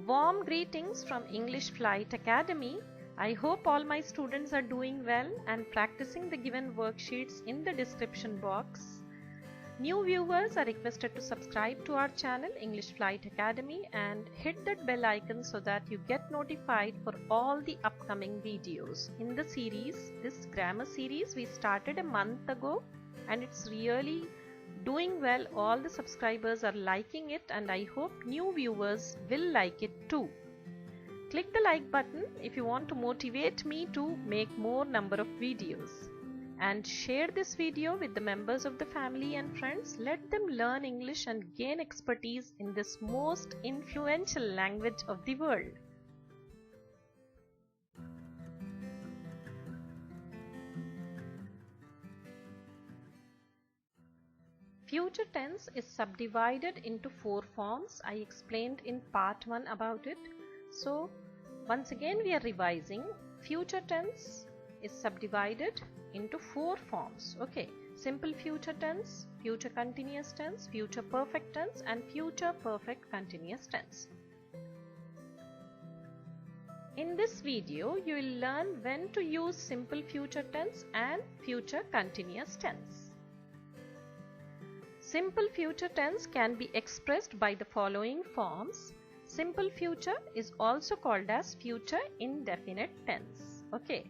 Warm greetings from English Flight Academy. I hope all my students are doing well and practicing the given worksheets in the description box. New viewers are requested to subscribe to our channel English Flight Academy and hit that bell icon so that you get notified for all the upcoming videos. In the series, this grammar series we started a month ago and it's really doing well. All the subscribers are liking it and I hope new viewers will like it too. Click the like button if you want to motivate me to make more number of videos. And share this video with the members of the family and friends. Let them learn English and gain expertise in this most influential language of the world. Future tense is subdivided into 4 forms. I explained in part 1 about it. So once again we are revising. Future tense is subdivided into 4 forms. Okay, simple future tense, future continuous tense, future perfect tense and future perfect continuous tense. In this video you will learn when to use simple future tense and future continuous tense. Simple future tense can be expressed by the following forms. Simple future is also called as future indefinite tense. Okay.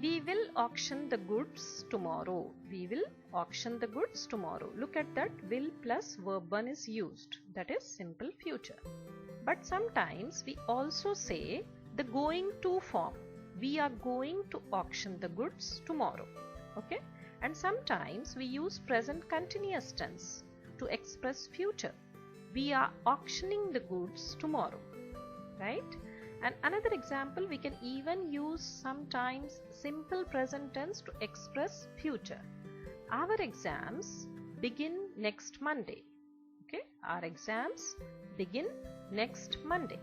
We will auction the goods tomorrow. We will auction the goods tomorrow. Look at that. Will plus verb 1 is used. That is simple future. But sometimes we also say the going to form. We are going to auction the goods tomorrow. Okay. And sometimes we use present continuous tense to express future. We are auctioning the goods tomorrow, right? And another example, we can even use sometimes simple present tense to express future. Our exams begin next Monday. Okay, our exams begin next Monday.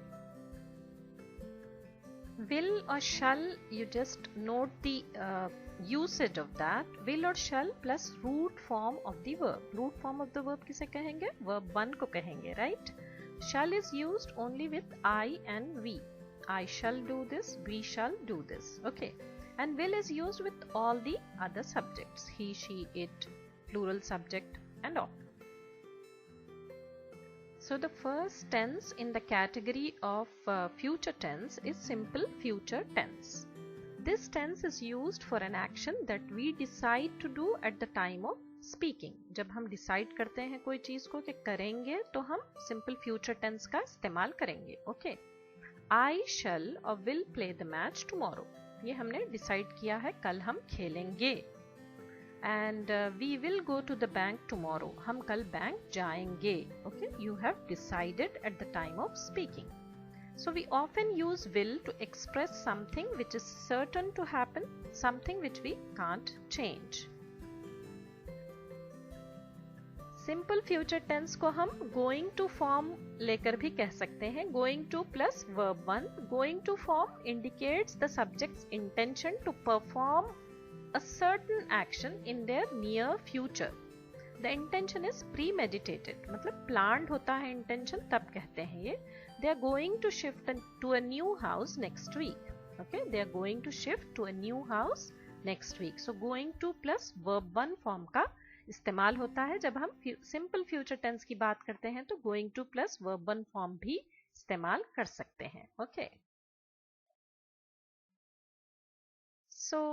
Will or shall, you just note the usage of that. Will or shall plus root form of the verb. Root form of the verb किसे कहेंगे? Verb 1 को कहेंगे, right? Shall is used only with I and we. I shall do this, we shall do this. Okay. And will is used with all the other subjects. He, she, it, plural subject and all. So the first tense in the category of future tense is simple future tense. This tense is used for an action that we decide to do at the time of speaking. जब हम decide करते हैं कोई चीज को कि करेंगे तो हम simple future tense का इस्तेमाल करेंगे. Okay. I shall or will play the match tomorrow. ये हमने decide किया है कल हम खेलेंगे. And we will go to the bank tomorrow. हम कल बैंक जाएंगे. Okay. You have decided at the time of speaking. So we often use will to express something which is certain to happen, something which we can't change. Simple future tense को हम going to form लेकर भी कह सकते हैं. Going to plus verb 1. Going to form indicates the subject's intention to perform a certain action in their near future. The intention is premeditated. मतलब planned होता है intention, तब कहते हैं ये. They are going to shift to a new house next week. Okay, they are going to shift to a new house next week. So going to plus verb 1 form का इस्तेमाल होता है जब हम simple future tense की बात करते हैं तो going to plus verb 1 form भी इस्तेमाल कर सकते हैं. Okay. So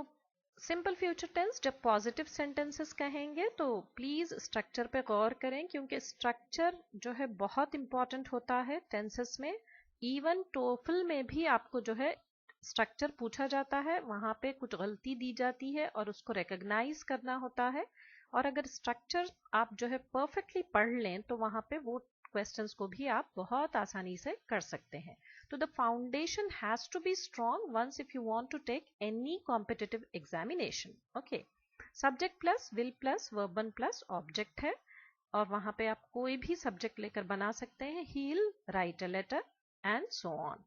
simple future tense जब पॉजिटिव सेंटेंसेस कहेंगे तो प्लीज स्ट्रक्चर पे गौर करें क्योंकि स्ट्रक्चर जो है बहुत इंपॉर्टेंट होता है टेंसेस में. इवन टोफल में भी आपको जो है स्ट्रक्चर पूछा जाता है, वहां पे कुछ गलती दी जाती है और उसको रिकॉग्नाइज करना होता है. और अगर स्ट्रक्चर आप जो है परफेक्टली पढ़ लें तो वहां पे वो क्वेश्चंस को भी आप बहुत आसानी से कर सकते हैं. So the foundation has to be strong once if you want to take any competitive examination. Okay. Subject plus will plus verb 1 plus object है और वहां पे आप कोई भी subject लेकर बना सकते हैं. He'll write a letter and so on.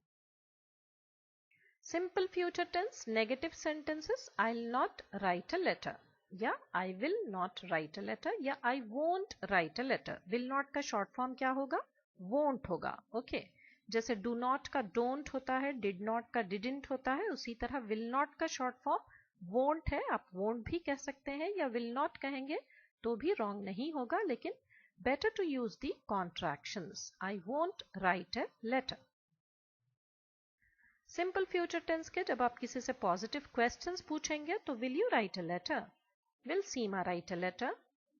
Simple future tense negative sentences. I'll not write a letter. या I will not write a letter या I won't write a letter. Will not का short form क्या होगा? Won't होगा. Okay. जैसे do not का don't होता है, डिड नॉट का डिडंट होता है, उसी तरह विल नॉट का शॉर्ट फॉर्म वोंट है। आप वोंट भी कह सकते हैं या विल नॉट कहेंगे तो भी रॉन्ग नहीं होगा, लेकिन better to use the contractions. I won't write a letter. Simple future tense के जब आप किसी से positive questions पूछेंगे तो will you write a letter? Will Seema write a letter?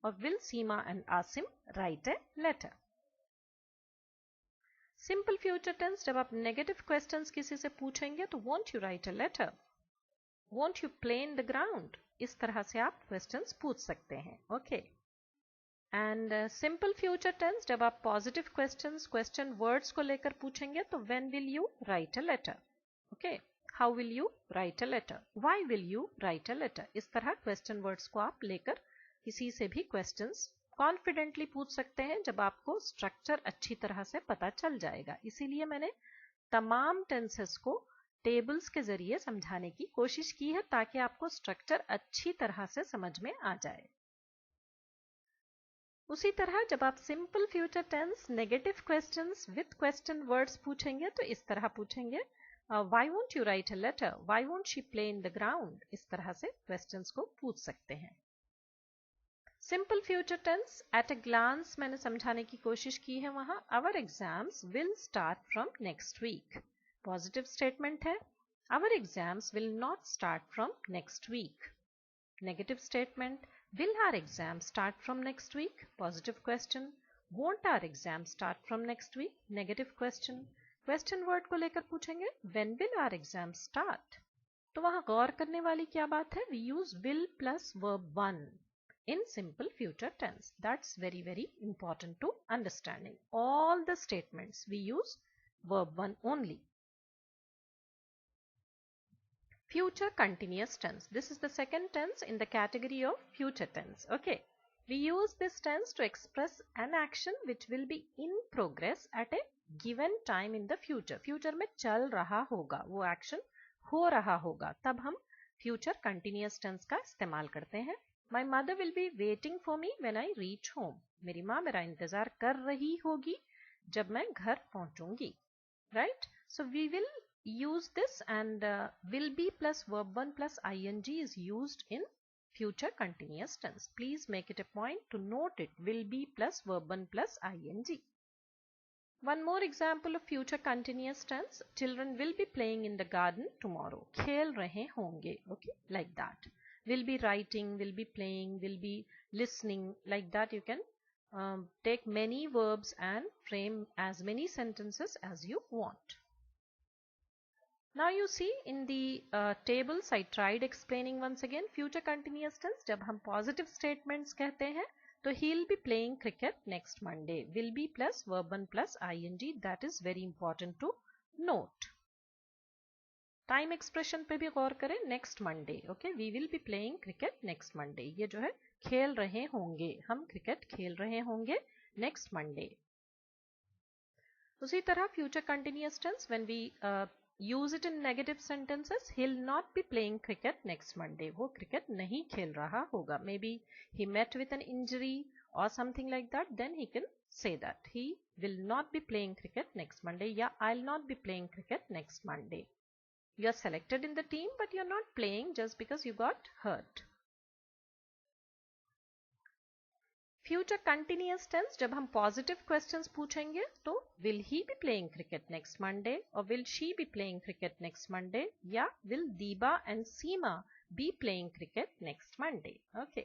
Or will Seema and Asim write a letter? Simple future tense जब आप negative questions किसी से पूछेंगे तो won't you write a letter? Won't you play in the ground? इस तरह से आप questions पूछ सकते हैं. Okay. And simple future tense जब आप पॉजिटिव क्वेश्चन वर्ड्स को लेकर पूछेंगे तो when will you write a letter, okay, how will you write a letter, why will you write a letter, इस तरह क्वेश्चन वर्ड्स को आप लेकर किसी से भी क्वेश्चंस कॉन्फिडेंटली पूछ सकते हैं जब आपको स्ट्रक्चर अच्छी तरह से पता चल जाएगा. इसीलिए मैंने तमाम टेंसेस को टेबल्स के जरिए समझाने की कोशिश की है ताकि आपको स्ट्रक्चर अच्छी तरह से समझ में आ जाए. उसी तरह जब आप simple future tense negative questions with question words पूछेंगे तो इस तरह पूछेंगे, why won't you write a letter, why won't she play in the ground, इस तरह से क्वेश्चंस को पूछ सकते हैं. Simple future tense at a glance मैंने समझाने की कोशिश की है वहां. Our exams will start from next week, positive statement है. Our exams will not start from next week, negative statement. Will our exam start from next week? Positive question. Won't our exam start from next week? Negative question. Question word को लेकर पूछेंगे when will our exam start? तो वहां गौर करने वाली क्या बात है? We use will plus verb 1 in simple future tense. That's very very important to understanding. All the statements we use verb 1 only. Future continuous tense. This is the second tense in the category of future tense. Okay. We use this tense to express an action which will be in progress at a given time in the future. Future में चल रहा होगा, वो action हो रहा होगा, तब हम future continuous tense का इस्तेमाल करते हैं. My mother will be waiting for me when I reach home. मेरी माँ मेरा इंतजार कर रही होगी जब मैं घर पहुंचूंगी. Right? So we will use this, and will be plus verb 1 plus ing is used in future continuous tense. Please make it a point to note it. Will be plus verb 1 plus ing. One more example of future continuous tense. Children will be playing in the garden tomorrow. खेल रहे होंगे. Okay, like that. Will be writing, will be playing, will be listening. Like that you can take many verbs and frame as many sentences as you want. Now you see in the tables I tried explaining once again. Future continuous tense जब हम positive statements कहते हैं तो he'll be playing cricket next Monday. Will be plus verb 1 plus ing. That is very important to note. Time expression पे भी गौर करें. Next Monday. Okay, we will be playing cricket next Monday. ये जो है खेल रहे होंगे, हम cricket खेल रहे होंगे next Monday. उसी तरह future continuous tense when we use it in negative sentences. He'll not be playing cricket next Monday. वो cricket नहीं खेल रहा होगा. Maybe he met with an injury or something like that. Then he can say that he will not be playing cricket next Monday. Yeah, I'll not be playing cricket next Monday. You are selected in the team, but you're not playing just because you got hurt. Future continuous tense जब हम positive questions पूछेंगे तो will he be playing cricket next Monday, और will she be playing cricket next Monday, या will Deeba and Seema be playing cricket next Monday. Okay.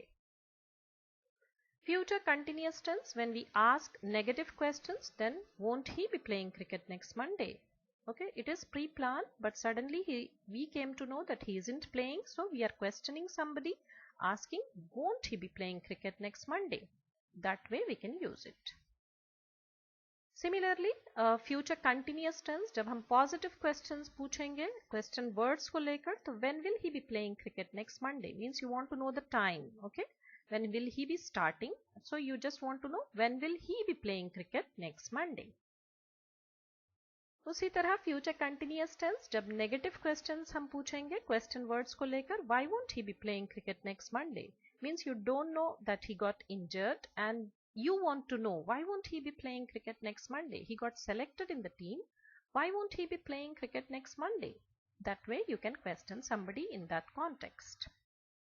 Future continuous tense when we ask negative questions, then won't he be playing cricket next Monday? Okay, it is pre-planned, but suddenly we came to know that he isn't playing, so we are questioning somebody, asking won't he be playing cricket next Monday? That way we can use it. Similarly, future continuous tense जब हम positive questions पूछेंगे question words को लेकर, तो when will he be playing cricket next Monday means you want to know the time. Okay, when will he be starting, so you just want to know when will he be playing cricket next Monday. उसी तरह future continuous tense जब negative questions हम पूछेंगे question words को लेकर, why won't he be playing cricket next Monday means you don't know that he got injured and you want to know why won't he be playing cricket next Monday. He got selected in the team, Why won't he be playing cricket next Monday? That way you can question somebody in that context.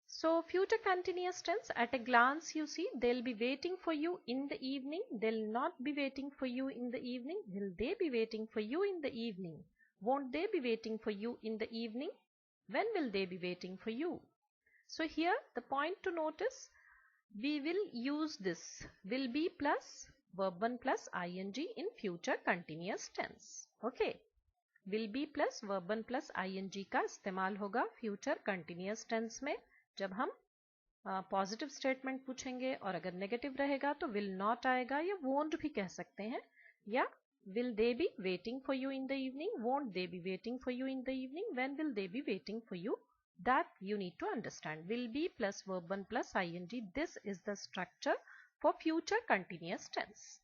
So future continuous tense, at a glance you see they'll be waiting for you in the evening. They'll not be waiting for you in the evening. Will they be waiting for you in the evening? Won't they be waiting for you in the evening? When will they be waiting for you? So here the point to notice, we will use this will be plus verb 1 plus ing in future continuous tense. Okay, will be plus verb 1 plus ing का इस्तेमाल होगा future continuous tense में जब हम positive statement पूछेंगे, और अगर negative रहेगा तो विल नॉट आएगा या वोंट भी कह सकते हैं, या will they be waiting for you in the evening, won't they be waiting for you in the evening, when will they be waiting for you, that you need to understand. Will be plus verb 1 plus ing, this is the structure for future continuous tense.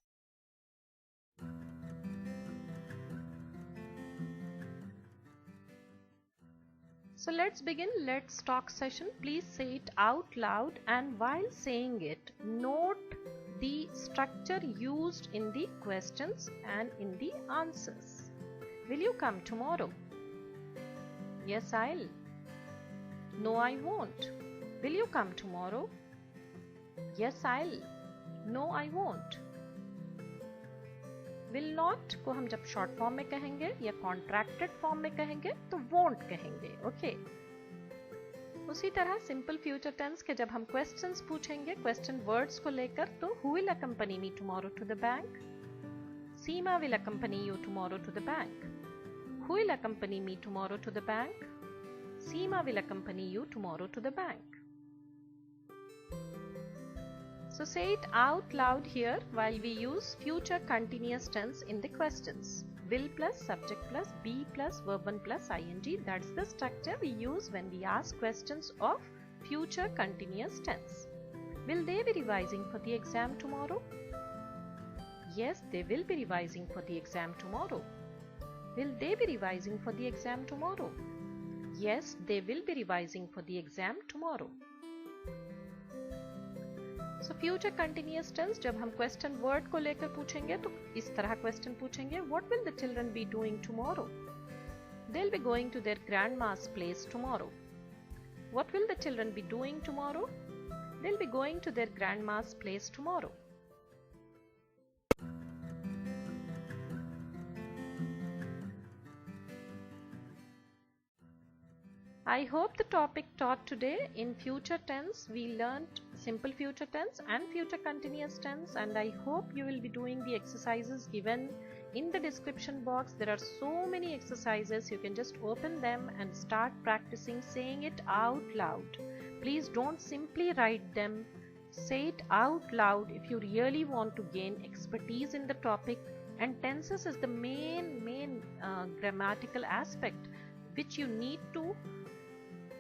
So let's begin Let's Talk session. Please say it out loud, and while saying it, note the structure used in the questions and in the answers. Will you come tomorrow? Yes, I'll. No, I won't. Will you come tomorrow? Yes, I'll. No, I won't. Will not को हम जब short form में कहेंगे या contracted form में कहेंगे तो won't कहेंगे. ओके, उसी तरह सिंपल फ्यूचर टेंस के जब हम क्वेश्चंस पूछेंगे क्वेश्चन वर्ड्स को लेकर, तो who will accompany me tomorrow to the bank? Seema will accompany you tomorrow to the bank. Who will accompany me tomorrow to the bank? Seema will accompany you tomorrow to the bank. So say it out loud here while we use future continuous tense in the questions. Will plus subject plus be plus verb 1 plus ing. That's the structure we use when we ask questions of future continuous tense. Will they be revising for the exam tomorrow? Yes, they will be revising for the exam tomorrow. Will they be revising for the exam tomorrow? Yes, they will be revising for the exam tomorrow. So future continuous tense जब हम question word को लेकर पूछेंगे तो इस तरह question पूछेंगे. What will the children be doing tomorrow? They'll be going to their grandma's place tomorrow. What will the children be doing tomorrow? They'll be going to their grandma's place tomorrow. I hope the topic taught today in future tense, we learnt simple future tense and future continuous tense, and I hope you will be doing the exercises given in the description box. There are so many exercises, you can just open them and start practicing saying it out loud. Please don't simply write them, say it out loud if you really want to gain expertise in the topic. And tenses is the main grammatical aspect which you need to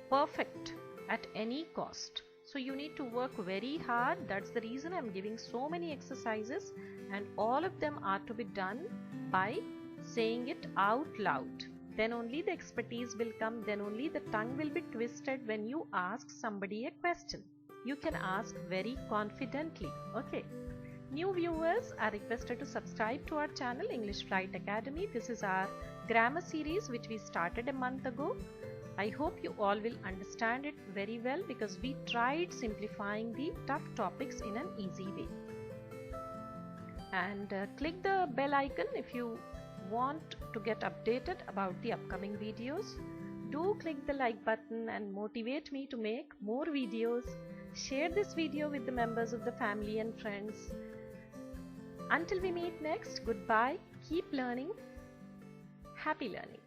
perfect at any cost. So you need to work very hard. That's the reason I'm giving so many exercises, and all of them are to be done by saying it out loud. Then only the expertise will come, then only the tongue will be twisted when you ask somebody a question. You can ask very confidently. Okay. New viewers are requested to subscribe to our channel English Flight Academy. This is our grammar series which we started a month ago. I hope you all will understand it very well because we tried simplifying the tough topics in an easy way. And click the bell icon if you want to get updated about the upcoming videos. Do click the like button and motivate me to make more videos. Share this video with the members of the family and friends. Until we meet next, goodbye. Keep learning. Happy learning.